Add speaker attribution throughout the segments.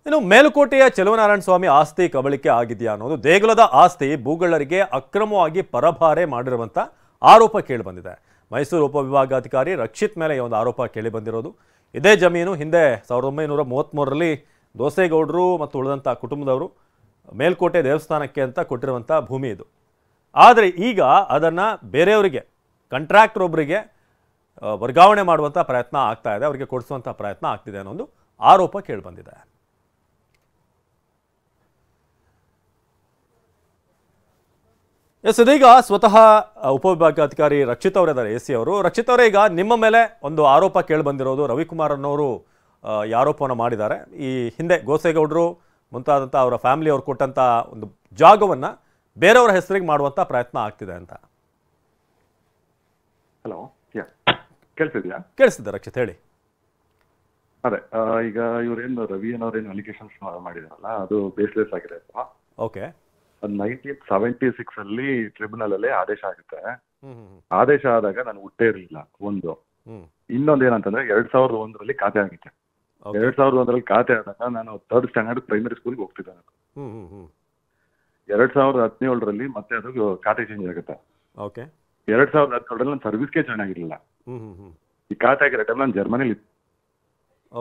Speaker 1: ಇನ್ನು ಮೇಲುಕೋಟೆಯ ಚೆಲುವನಾರಾಯಣ ಸ್ವಾಮಿ ಆಸ್ತಿ ಕಬಳಿಕೆ ಆಗಿದೆಯಾ ಅನ್ನೋದು ದೇಗುಲದ ಆಸ್ತಿ ಭೂಗಳ್ಳರಿಗೆ ಅಕ್ರಮವಾಗಿ ಪರಭಾರೆ ಮಾಡಿರುವಂಥ ಆರೋಪ ಕೇಳಿಬಂದಿದೆ. ಮೈಸೂರು ಉಪವಿಭಾಗಾಧಿಕಾರಿ ರಕ್ಷಿತ್ ಮೇಲೆ ಈ ಒಂದು ಆರೋಪ ಕೇಳಿಬಂದಿರೋದು. ಇದೇ ಜಮೀನು ಹಿಂದೆ 1933ರಲ್ಲಿ ದೋಸೇಗೌಡರು ಮತ್ತು ಉಳಿದಂಥ ಕುಟುಂಬದವರು ಮೇಲ್ಕೋಟೆ ದೇವಸ್ಥಾನಕ್ಕೆ ಅಂತ ಕೊಟ್ಟಿರುವಂಥ ಭೂಮಿ ಇದು. ಆದರೆ ಈಗ ಅದನ್ನು ಬೇರೆಯವರಿಗೆ ಕಾಂಟ್ರಾಕ್ಟರ್ ಒಬ್ಬರಿಗೆ ವರ್ಗಾವಣೆ ಮಾಡುವಂಥ ಪ್ರಯತ್ನ ಆಗ್ತಾ ಇದೆ, ಅವರಿಗೆ ಕೊಡಿಸುವಂಥ ಪ್ರಯತ್ನ ಆಗ್ತಿದೆ ಅನ್ನೋ ಆರೋಪ ಕೇಳಿಬಂದಿದೆ. ಇದೀಗ ಸ್ವತಃ ಉಪವಿಭಾಗಾಧಿಕಾರಿ ರಕ್ಷಿತ್ ಅವರಿದ್ದಾರೆ, ಎ ಸಿ ಅವರು. ರಕ್ಷಿತ್ ಅವರೇ, ಈಗ ನಿಮ್ಮ ಮೇಲೆ ಒಂದು ಆರೋಪ ಕೇಳಿಬಂದಿರೋದು, ರವಿಕುಮಾರ್ ಅನ್ನೋರು ಈ ಆರೋಪವನ್ನು ಮಾಡಿದ್ದಾರೆ. ಈ ಹಿಂದೆ ಗೋಸೇಗೌಡರು ಮುಂತಾದಂಥ ಅವರ ಫ್ಯಾಮಿಲಿ ಅವ್ರು ಕೊಟ್ಟಂಥ ಒಂದು ಜಾಗವನ್ನು ಬೇರೆಯವರ ಹೆಸರಿಗೆ ಮಾಡುವಂಥ ಪ್ರಯತ್ನ ಆಗ್ತಿದೆ ಅಂತ.
Speaker 2: ಹಲೋ, ಕೇಳಿಸಿದ್ಯಾ?
Speaker 1: ಕೇಳಿಸಿದ್ದೆ ರಕ್ಷಿತ್, ಹೇಳಿ.
Speaker 2: ಅದೇ, ಈಗ ಇವ್ರೇನು ರವಿ ಅನ್ನೋರೇನು ಅಲಿಗೇಷನ್ಸ್ ಮಾಡಿದಾರಲ್ಲ, ಅದು ಬೇಸ್ಲೆಸ್ ಆಗಿದೆ.
Speaker 1: ಓಕೆ.
Speaker 2: 1976 ಅಲ್ಲಿ ಟ್ರಿಬ್ಯುನಲ್ ಅಲ್ಲೇ ಆದೇಶ ಆಗುತ್ತೆ. ಆದೇಶ ಆದಾಗ ನಾನು ಹುಟ್ಟೇ ಇರಲಿಲ್ಲ. ಇನ್ನೊಂದು ಏನಂತಂದ್ರೆ 2001ರಲ್ಲಿ ಖಾತೆ ಆಗುತ್ತೆ. 2001ರಲ್ಲಿ ಖಾತೆ ಆದಾಗ ನಾನು 3rd ಸ್ಟ್ಯಾಂಡರ್ಡ್ ಪ್ರೈಮರಿ ಸ್ಕೂಲ್ಗೆ ಹೋಗ್ತಿದ್ದೆ. 2017ರಲ್ಲಿ ಮತ್ತೆ ಅದು ಖಾತೆ ಚೇಂಜ್ ಆಗುತ್ತೆ. 2017ರಲ್ಲಿ ನಾನು ಸರ್ವಿಸ್ಗೆ ಜಾಯ್ನ್ ಆಗಿರಲಿಲ್ಲ. ಈ ಖಾತೆ ಆಗಿರೋ ಟೈಮ್ ನಾನು ಜರ್ಮನಿಲಿ.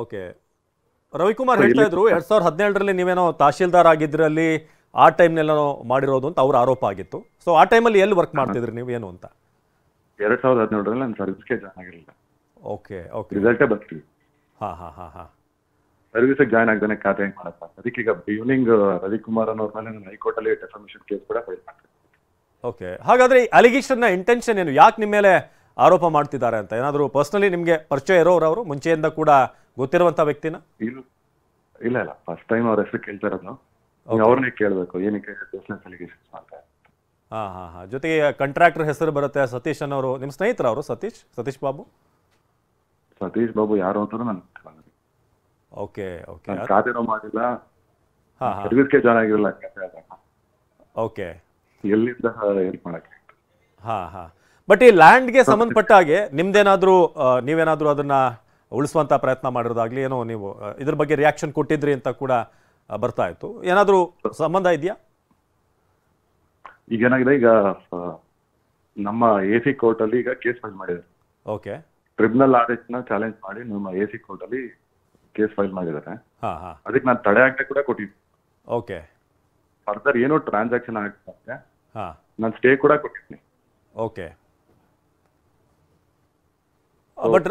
Speaker 1: ಓಕೆ. ರವಿಕುಮಾರ್ ಹೇಳ್ತಾ ಇದ್ರು 2017ರಲ್ಲಿ ನೀವೇನೋ ತಹಶೀಲ್ದಾರ್ ಆಗಿದ್ರಲ್ಲಿ ಆ ಟೈಮ್ನೆಲ್ಲ ಮಾಡಿರೋದು ಅಂತ ಅವ್ರ ಆರೋಪ ಆಗಿತ್ತು. ಸೊ ಆ ಟೈಮಲ್ಲಿ ಎಲ್ಲಿ ವರ್ಕ್ ಮಾಡ್ತಿದ್ರಿ ನೀವು, ಏನು ಅಂತ?
Speaker 2: 2017ರಲ್ಲಿ ನಾನು ಸರ್ವಿಸ್ಗೆ ಜಾಯ್ನ್ ಆಗಿರಲಿಲ್ಲ.
Speaker 1: Okay okay.
Speaker 2: ರಿಸಲ್ಟೇ ಬರ್ತೀವಿ. ಸರ್ವಿಸ್ಗೆ ಜಾಯ್ನ್ ಆಗದೇ ಖಾತೆ ಹೆಂಗ್ ಮಾಡಪ್ಪ? ಅದಕ್ಕೆ ಈಗ ಈವ್ನಿಂಗ್ ರವಿಕುಮಾರ್ ಅನ್ನೋರ್ ಮೇಲೆ ನಾನು ಹೈಕೋರ್ಟ್ ಅಲ್ಲಿ ಡೆಫಾಮೇಷನ್ ಕೇಸ್ ಕೂಡ ಫೈಲ್ ಮಾಡ್ತೀನಿ.
Speaker 1: ಓಕೆ. ಹಾಗಾದ್ರೆ ಅಲಿಗೇಷನ್ನ ಇಂಟೆನ್ಷನ್ ಏನು, ಯಾಕೆ ನಿಮ್ಮ ಮೇಲೆ ಆರೋಪ ಮಾಡ್ತಿದ್ದಾರೆ ಅಂತ? ಏನಾದರೂ ಪರ್ಸನಲಿ ನಿಮಗೆ ಪರಿಚಯ ಇರೋರು, ಅವರು ಮುಂಚೆಯಿಂದ ಕೂಡ ಗೊತ್ತಿರುವಂತ ವ್ಯಕ್ತಿನ?
Speaker 2: ಇಲ್ಲ, ಫಸ್ಟ್ ಟೈಮ್ ಅವ್ರ ಹೆಸರು ಕೇಳ್ತಾ ಇರೋದು. ಅವ್ರನ್ನೇ ಕೇಳಬೇಕು ಏನಕ್ಕೆ ಬಿಸ್ನೆಸ್ ಅಲಿಗೇಷನ್ಸ್ ಮಾಡ್ತಾರೆ.
Speaker 1: ಜೊತೆಗೆ ಕಾಂಟ್ರಾಕ್ಟರ್ ಹೆಸರು ಬರುತ್ತೆ, ಸತೀಶ್ ಅನ್ನೋರು. ನಿಮ್ಮ ಸ್ನೇಹಿತರ ಅವರು? ಸತೀಶ್ ಬಾಬು
Speaker 2: ಯಾರು ಅಂತ ನನಗೆ
Speaker 1: ಓಕೆ ಓಕೆ.
Speaker 2: ಖಾತೆನೂ ಮಾಡಿಲ್ಲ, ಸರ್ವಿಸ್ಗೆ ಜಾಯ್ನ್ ಆಗಿರಲ್ಲ.
Speaker 1: ಓಕೆ.
Speaker 2: ಎಲ್ಲಿಂದ ಹೆಲ್ಪ್ ಮಾಡಕ್ಕೆ?
Speaker 1: ಬಟ್ ಈ ಲ್ಯಾಂಡ್ಗೆ ಸಂಬಂಧಪಟ್ಟ ಹಾಗೆ ನಿಮ್ದೇನಾದ್ರೂ ನೀವೇನಾದ್ರೂ ಅದನ್ನ ಉಳಿಸುವಂತ ಪ್ರಯತ್ನ ಮಾಡಿರೋದಾಗ್ಲಿ, ಏನೋ ನೀವು ಇದ್ರ ಬಗ್ಗೆ ರಿಯಾಕ್ಷನ್ ಕೊಟ್ಟಿದ್ರಿ ಅಂತ ಕೂಡ ಬರ್ತಾ ಇತ್ತು. ಏನಾದ್ರೂ ಸಂಬಂಧ ಇದೆಯಾ?
Speaker 2: ಈಗ ಏನಾಗಿದೆ, ಈಗ ನಮ್ಮ AC ಕೋರ್ಟ್ ಅಲ್ಲಿ ಈಗ ಕೇಸ್ ಫೈಲ್ ಮಾಡಿದ್ದಾರೆ.
Speaker 1: ಓಕೆ.
Speaker 2: ಟ್ರಿಬ್ಯುನಲ್ ಆದೇಶನ ಚಾಲೆಂಜ್ ಮಾಡಿ ನಮ್ಮ AC ಕೋರ್ಟ್ ಅಲ್ಲಿ ಕೇಸ್ ಫೈಲ್ ಮಾಡಿದ್ದಾರೆ. ಅದಕ್ಕೆ ನಾನು ತಡೆ ಆಜ್ಞೆ ಕೂಡ ಕೊಟ್ಟಿದ್ದೆ.
Speaker 1: ಓಕೆ.
Speaker 2: ಫರ್ದರ್ ಏನೋ ಟ್ರಾನ್ಸಾಕ್ಷನ್ ಆಗ್ತದೆ, ನಾನು ಸ್ಟೇ ಕೂಡ ಕೊಟ್ಟಿದ್ದೀನಿ.
Speaker 1: ಓಕೆ. ಬಟ್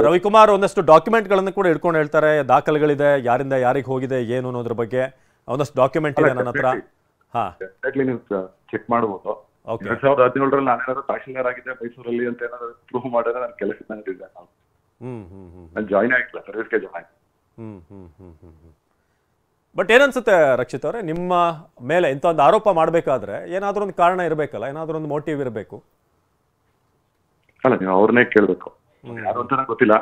Speaker 1: ರವಿಕುಮಾರ್ ಒಂದಷ್ಟು ಡಾಕ್ಯುಮೆಂಟ್ಗಳನ್ನು ಕೂಡ ಇಟ್ಕೊಂಡು ಹೇಳ್ತಾರೆ, ದಾಖಲೆಗಳಿದೆ, ಯಾರಿಂದ ಯಾರಿಗೆ ಹೋಗಿದೆ ಏನು ಅನ್ನೋದ್ರ ಬಗ್ಗೆ ಒಂದಷ್ಟು ಡಾಕ್ಯುಮೆಂಟ್ ಇದೆ ನನ್ನ ಹತ್ರ.
Speaker 2: ನೀವು ಚೆಕ್ ಮಾಡಬಹುದು. 2017ರಲ್ಲಿ ನಾನೇನಾದ್ರು ತಹಶೀಲ್ದಾರ್ ಆಗಿದ್ದೆ ಮೈಸೂರಲ್ಲಿ ಅಂತ ಏನಾದ್ರು ಪ್ರೂವ್ ಮಾಡಿದ್ರೆ ನಾನು ಕೆಲಸಕ್ಕೆ ನಂತಿದ್ದೆ. ನಾನು ಜಾಯ್ನ್ ಆಗಿಲ್ಲ, ಸರ್ವಿಸ್ಗೆ ಜಾಯ್ನ್ ಆಗಿ.
Speaker 1: ಬಟ್ ಏನನ್ಸುತ್ತೆ ರಕ್ಷಿತ್ ಅವರೇ, ನಿಮ್ಮ ಮೇಲೆ ಇಂಥ ಒಂದು ಆರೋಪ ಮಾಡಬೇಕಾದ್ರೆ ಏನಾದ್ರೂ ಒಂದು ಕಾರಣ ಇರಬೇಕಲ್ಲ, ಏನಾದ್ರೂ ಒಂದು ಮೋಟಿವ್ ಇರಬೇಕು?
Speaker 2: ಅಲ್ಲ, ನೀವು ಅವ್ರನ್ನೇ ಕೇಳ್ಬೇಕು. ಯಾರು ಅಂತ ಗೊತ್ತಿಲ್ಲ.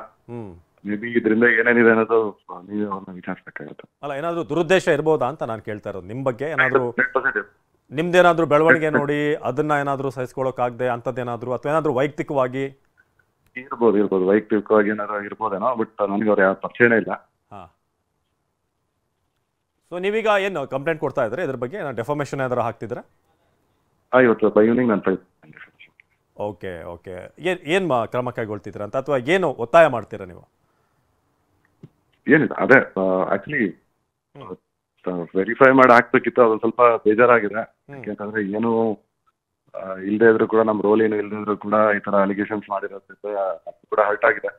Speaker 2: ಮೇ ಬಿ ಇದರಿಂದ ಏನೇನಿದೆ ಅನ್ನೋದು ನೀವು ಅವ್ರನ್ನ ವಿಚಾರಿಸಬೇಕಾಗುತ್ತೆ.
Speaker 1: ಅಲ್ಲ, ಏನಾದ್ರೂ ದುರುದ್ದೇಶ ಇರ್ಬೋದಾ ಅಂತ ನಾನು ಕೇಳ್ತಾ ಇರೋದು. ನಿಮ್ಮ ಬಗ್ಗೆ ಏನಾದ್ರು ನಿಮ್ದೇನಾದ್ರೂ ಬೆಳವಣಿಗೆ ನೋಡಿ ಅದನ್ನ ಏನಾದ್ರೂ ಸಹಿಸ್ಕೊಳ್ಳೋಕಾಗದೆ ಅಂಥದ್ದೇನಾದ್ರು, ಅಥವಾ ಏನಾದ್ರೂ ವೈಯಕ್ತಿಕವಾಗಿ
Speaker 2: ಇರ್ಬೋದು ವೈಯಕ್ತಿಕವಾಗಿ ಏನಾದ್ರು ಇರ್ಬೋದೇನೋ. ಬಟ್ ನನಗೆ ಅವ್ರು ಯಾವ ಪರಿಚಯನೇ ಇಲ್ಲ.
Speaker 1: ಸೊ ನೀವೀಗ ಏನು ಕಂಪ್ಲೇಂಟ್ ಕೊಡ್ತಾ ಇದ್ರೆ ಇದ್ರ ಬಗ್ಗೆ ಡೆಫಾಮೇಷನ್ ಏನಾದ್ರು ಹಾಕ್ತಿದ್ರೆ?
Speaker 2: ಇವತ್ತು ಬೈ ಈವ್ನಿಂಗ್ ನಾನು
Speaker 1: ಓಕೆ ಓಕೆ. ಏನು ಕ್ರಮ ಕೈಗೊಳ್ತಿದ್ದೀರಾ ಅಂತ, ಅಥವಾ ಏನು ಒತ್ತಾಯ ಮಾಡ್ತೀರಾ ನೀವು?
Speaker 2: ಏನಿಲ್ಲ, ಅದೇ ಆಕ್ಚುಲಿ ವೆರಿಫೈ ಮಾಡಿ ಹಾಕ್ಬೇಕಿತ್ತು. ಅದು ಸ್ವಲ್ಪ ಬೇಜಾರಾಗಿದೆ. ಯಾಕಂತಂದ್ರೆ ಏನು ಇಲ್ಲದೆ ಇದ್ರು ಕೂಡ, ನಮ್ಮ ರೋಲ್ ಏನು ಇಲ್ಲದೆ ಇದ್ರು ಕೂಡ ಈ ತರ ಅಲಿಗೇಷನ್ಸ್ ಮಾಡಿರೋದ್ರಿಂದ ಕೂಡ ಹರ್ಟ್ ಆಗಿದೆ.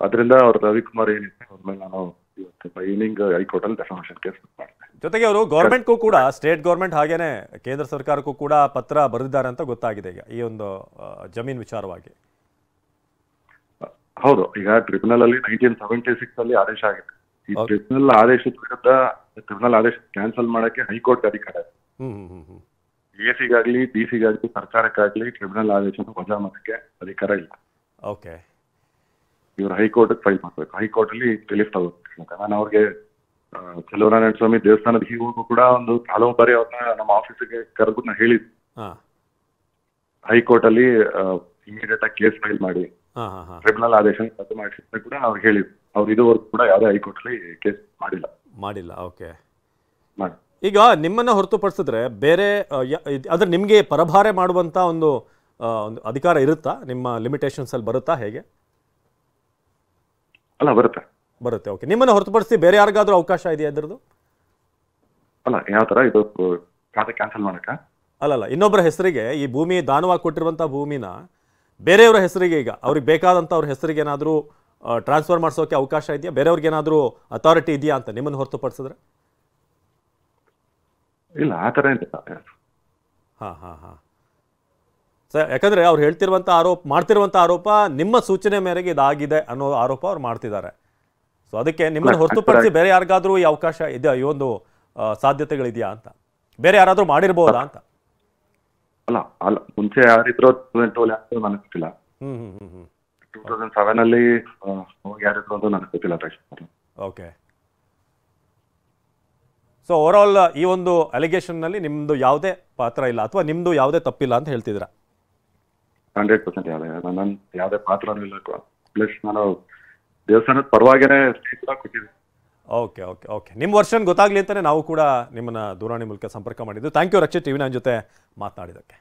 Speaker 2: ಅದರಿಂದ ಅವ್ರ ರವಿಕುಮಾರ್ ಏನಿದೆ ಅವ್ರ ಮೇಲೆ ನಾನು ಇವತ್ತು ಈವ್ನಿಂಗ್ ಹೈಕೋರ್ಟ್ ಅಲ್ಲಿ ಡೆಫಾಮೇಷನ್ ಕೇಸ್ ಮಾಡ್ತೀನಿ.
Speaker 1: ಜೊತೆಗೆ ಅವರು ಗೌರ್ಮೆಂಟ್ಗೂ ಕೂಡ, ಸ್ಟೇಟ್ ಗೌರ್ಮೆಂಟ್ ಹಾಗೇನೆ ಕೇಂದ್ರ ಸರ್ಕಾರಕ್ಕೂ ಕೂಡ ಪತ್ರ ಬರೆದಿದ್ದಾರೆ ಅಂತ ಗೊತ್ತಾಗಿದೆ ಈಗ ಈ ಒಂದು ಜಮೀನ್ ವಿಚಾರವಾಗಿ.
Speaker 2: ಹೌದು, ಈಗ ಟ್ರಿಬ್ಯುನಲ್ ಅಲ್ಲಿ 1976 ಅಲ್ಲಿ ಆದೇಶ ಆಗಿದೆ. ಈ ಟ್ರಿಬ್ಯುನಲ್ ಆದೇಶದ ವಿರುದ್ಧ ಟ್ರಿಬ್ಯುನಲ್ ಆದೇಶ ಕ್ಯಾನ್ಸಲ್ ಮಾಡಕ್ಕೆ ಹೈಕೋರ್ಟ್ ಅಧಿಕಾರ ಇದೆ. AC-ಗಾಗ್ಲಿ DC-ಗಾಗ್ಲಿ ಸರ್ಕಾರಕ್ಕಾಗ್ಲಿ ಟ್ರಿಬ್ಯುನಲ್ ಆದೇಶನ ವಜಾ ಮಾಡಕ್ಕೆ ಅಧಿಕಾರ ಇಲ್ಲ.
Speaker 1: ಓಕೆ.
Speaker 2: ಇವರು ಹೈಕೋರ್ಟ್ ಫೈಲ್ ಮಾಡ್ಬೇಕು. ಹೈಕೋರ್ಟ್ ಅಲ್ಲಿ ರಿಲೀಫ್ ತಗೋಬೇಕು. ನಾನು ಅವ್ರಿಗೆ ಚೆಲುವನಾರಾಯಣ ಸ್ವಾಮಿ ದೇವಸ್ಥಾನದ ಹೀಗೂ ಕೂಡ ಒಂದು ಹಲವು ಬಾರಿ ಅವ್ರನ್ನ ನಮ್ಮ ಆಫೀಸಿಗೆ ಕರೆದು ನಾ ಹೇಳಿದ್ದೆ. ಹೈಕೋರ್ಟ್ ಅಲ್ಲಿ ಇಮಿಡಿಯೇಟ್ ಆಗಿ ಕೇಸ್ ಫೈಲ್ ಮಾಡಿ ಟ್ರಿಬ್ಯುನಲ್ ಆದೇಶ ರದ್ದು ಮಾಡಿಸಿದ್ರೆ ಕೂಡ ಅವ್ರು ಹೇಳಿದ್ರು. ಅವ್ರು ಇದುವರೆಗೂ ಕೂಡ ಯಾವುದೇ ಹೈಕೋರ್ಟ್ಲಿ ಕೇಸ್
Speaker 1: ಮಾಡಿಲ್ಲ. ಓಕೆ.
Speaker 2: ಮಾಡಿ
Speaker 1: ಈಗ ನಿಮ್ಮನ್ನ ಹೊರತುಪಡಿಸಿದ್ರೆ ಬೇರೆ ಅಂದ್ರೆ ನಿಮಗೆ ಪರಭಾರೆ ಮಾಡುವಂತ ಒಂದು ಅಧಿಕಾರ ಇರುತ್ತಾ? ನಿಮ್ಮ ಲಿಮಿಟೇಷನ್ಸ್ ಅಲ್ಲಿ ಬರುತ್ತಾ? ಹೇಗೆ?
Speaker 2: ಅಲ್ಲ, ಬರುತ್ತೆ.
Speaker 1: ಓಕೆ. ನಿಮ್ಮನ್ನ ಹೊರತುಪಡಿಸಿ ಬೇರೆ ಯಾರಿಗಾದ್ರೂ ಅವಕಾಶ ಇದೆಯಾ ಇದ್ರದ್ದು?
Speaker 2: ಅಲ್ಲ, ಯಾವ ತರ ಇದು ಖಾತೆ ಕ್ಯಾನ್ಸಲ್ ಮಾಡಕ?
Speaker 1: ಅಲ್ಲಲ್ಲ, ಇನ್ನೊಬ್ಬರ ಹೆಸರಿಗೆ ಈ ಭೂಮಿ ದಾನವಾಗಿ ಕೊಟ್ಟಿರುವಂತಹ ಭೂಮಿನ ಬೇರೆಯವರ ಹೆಸರಿಗೆ, ಈಗ ಅವ್ರಿಗೆ ಬೇಕಾದಂಥವ್ರ ಹೆಸರಿಗೆ ಏನಾದರೂ ಟ್ರಾನ್ಸ್ಫರ್ ಮಾಡಿಸೋಕೆ ಅವಕಾಶ ಇದೆಯಾ? ಬೇರೆಯವ್ರಿಗೆ ಏನಾದರೂ ಅಥಾರಿಟಿ ಇದೆಯಾ ಅಂತ ನಿಮ್ಮನ್ನು ಹೊರತುಪಡಿಸಿದ್ರೆ?
Speaker 2: ಇಲ್ಲ, ಆ ಥರ ಏನಿಲ್ಲ.
Speaker 1: ಹಾಂ. ಸರ್, ಯಾಕಂದರೆ ಅವ್ರು ಮಾಡ್ತಿರುವಂಥ ಆರೋಪ ನಿಮ್ಮ ಸೂಚನೆ ಮೇರೆಗೆ ಇದಾಗಿದೆ ಅನ್ನೋ ಆರೋಪ ಅವ್ರು ಮಾಡ್ತಿದ್ದಾರೆ. ಸೊ ಅದಕ್ಕೆ ನಿಮ್ಮನ್ನು ಹೊರತುಪಡಿಸಿ ಬೇರೆ ಯಾರಿಗಾದ್ರೂ ಈ ಅವಕಾಶ ಇದೆಯಾ, ಈ ಒಂದು ಸಾಧ್ಯತೆಗಳಿದೆಯಾ ಅಂತ? ಬೇರೆ ಯಾರಾದರೂ ಮಾಡಿರ್ಬೋದಾ ಅಂತ?
Speaker 2: ಅಲ್ಲ, ಮುಂಚೆ ಯಾರಿದ್ರು ನನಗೆ ಗೊತ್ತಿಲ್ಲ. 2007 ಅಲ್ಲಿ ಯಾರಿದ್ರು ಅಂತ ನನಗೆ ಗೊತ್ತಿಲ್ಲ.
Speaker 1: ಓಕೆ. ಸೊ ಓವರ್ ಆಲ್ ಈ ಒಂದು ಅಲಿಗೇಷನ್ನಲ್ಲಿ ನಿಮ್ಮದು ಯಾವುದೇ ಪಾತ್ರ ಇಲ್ಲ ಅಥವಾ ನಿಮ್ಮದು ಯಾವುದೇ ತಪ್ಪಿಲ್ಲ ಅಂತ ಹೇಳ್ತಿದ್ದೀರಾ?
Speaker 2: 100% ಯಾವುದೇ ಪಾತ್ರನೂ ಇಲ್ಲ. ಪ್ಲಸ್ ನಾನು ದೇವಸ್ಥಾನದ ಪರವಾಗಿನೇ ಕೊಟ್ಟಿದ್ದೀನಿ.
Speaker 1: ಓಕೆ. ನಿಮ್ಮ ವರ್ಷನ್ ಗೊತ್ತಾಗ್ಲಿ ಅಂತಾನೆ ನಾವು ಕೂಡ ನಿಮ್ಮನ್ನ ದೂರವಾಣಿ ಮೂಲಕ ಸಂಪರ್ಕ ಮಾಡಿದ್ದು. ಥ್ಯಾಂಕ್ ಯು ರಕ್ಷಿತ್, ಟಿವಿ9 ಜೊತೆ ಮಾತನಾಡಿದ್ದಕ್ಕೆ.